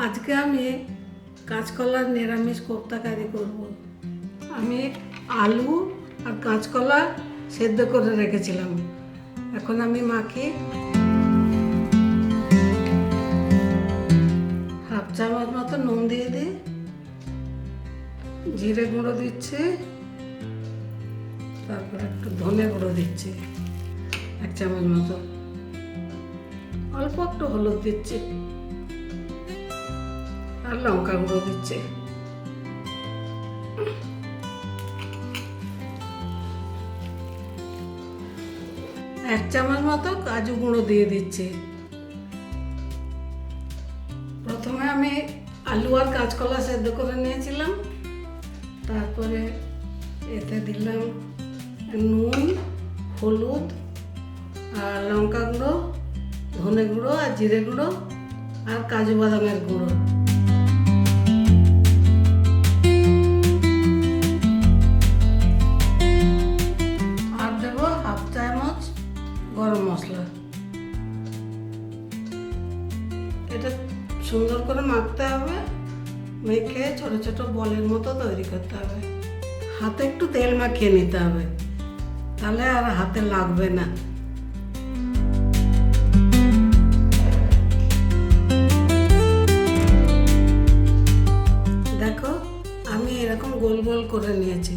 আজকে আমি কাঁচকলার নিরামিষ কোফতা কারি করব। আমি আলু আর কাঁচকলা সেদ্ধ করে রেখেছিলাম। এখন আমি মাখি। হাফ চামচ মতো নুন দিয়ে দিই, জিরে গুঁড়ো দিচ্ছি, তারপর একটু ধনে গুঁড়ো দিচ্ছি 1 চামচ মতো, অল্প একটু হলুদ দিচ্ছি আর লঙ্কা গুঁড়ো দিচ্ছি। এক চামচ মতো কাজু গুঁড়ো দিয়ে দিচ্ছি। প্রথমে আমি আলু আর কাঁচকলা সেদ্ধ করে নিয়েছিলাম, তারপরে এতে দিলাম নুন, হলুদ আর লঙ্কা গুঁড়ো, ধনে গুঁড়ো আর জিরে গুঁড়ো আর কাজু বাদামের গুঁড়ো। আর দেব হাফ চামচ গরম মশলা। এটা সুন্দর করে মাখতে হবে, মেখে ছোট ছোট বলের মতো তৈরি করতে হবে। হাতে একটু তেল মাখিয়ে নিতে হবে, তাহলে আর হাতে লাগবে না। দেখো আমি এরকম গোল গোল করে নিয়েছি।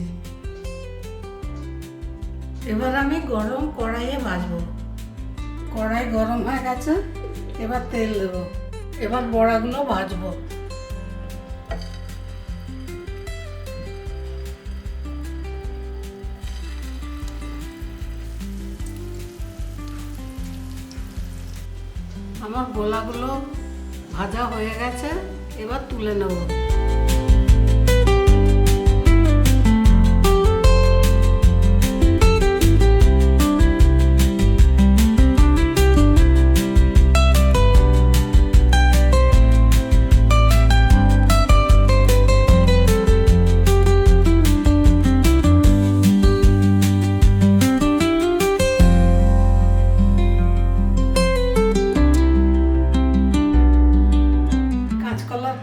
এবার আমি গরম কড়াইয়ে ভাজবো। কড়াই গরম হয়ে গেছে, এবার তেল দেবো। এবার বড়াগুলো ভাজবো। আমার গোলাগুলো ভাজা হয়ে গেছে, এবার তুলে নেব।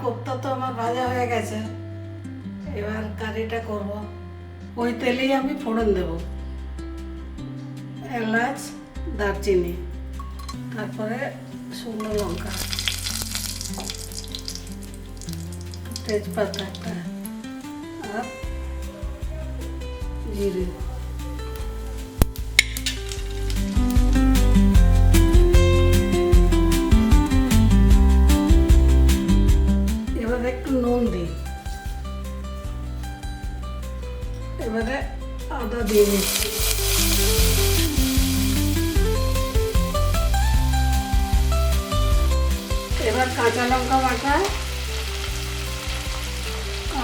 কোফতা তো আমার ভাজা হয়ে গেছে, এবার কারিটা করব। ওই তেলেই আমি ফোড়ন দেব, এলাচ, দারচিনি, তারপরে শুকনো লঙ্কা, তেজপাতা একটা আর জিরে। একটু নুন দিই, এবারে আদা দিয়ে দিচ্ছি। এবার কাঁচা লঙ্কা বাটা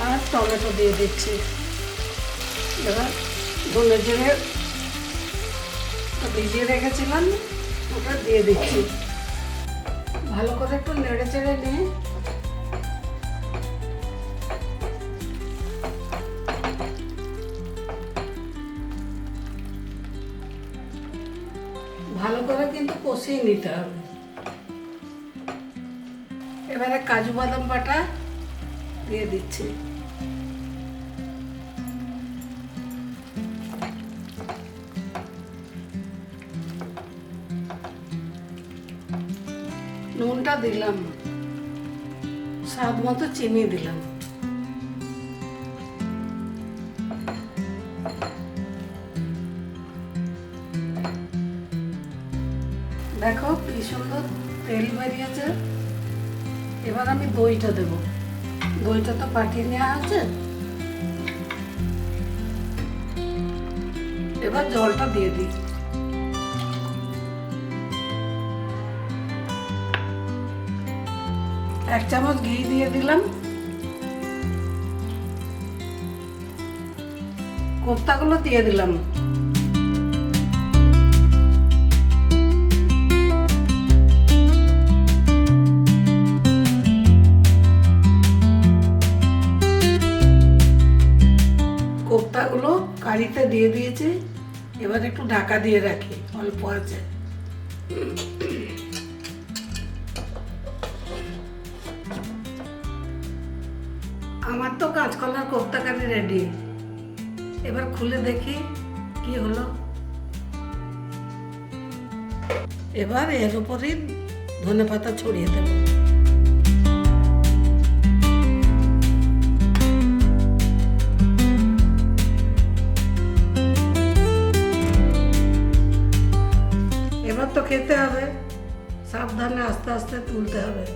আর টমেটো দিয়ে দিচ্ছি। এবার ধনে জিরে ভিজিয়ে রেখেছিলাম, ওটা দিয়ে দিচ্ছি। ভালো করে একটু নেড়ে চেড়ে নিয়ে ভালো করে কিন্তু কষিয়ে নিতে হবে। এবারে কাজু বাদাম বাটা দিয়ে দিচ্ছি। নুনটা দিলাম, স্বাদ মতো চিনি দিলাম। দেখো কি সুন্দর তেল বেরিয়েছে। এবার আমি দইটা দেব। দইটা তো পাঠিয়ে নেওয়া আছে, এবার জলটা দিয়ে দিই। এক চামচ ঘি দিয়ে দিলাম। কোফতাগুলো দিয়ে দিলাম। কোফতাগুলো কারিতে দিয়ে দিয়েছি, এবার একটু ঢাকা দিয়ে রাখি, অল্প আছে। আমার তো কাঁচকলার কোফতাকারি রেডি। এবার খুলে দেখি কি হলো। এবার এর উপরই ধনেপাতা ছড়িয়ে দেব। এবার তো খেতে হবে, সাবধানে আস্তে আস্তে তুলতে হবে।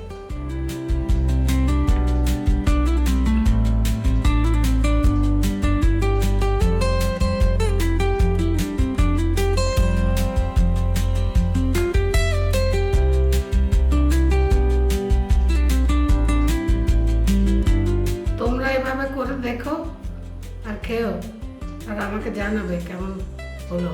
তোমরা এভাবে করে দেখো আর খেও, আর আমাকে জানাবে কেমন হলো।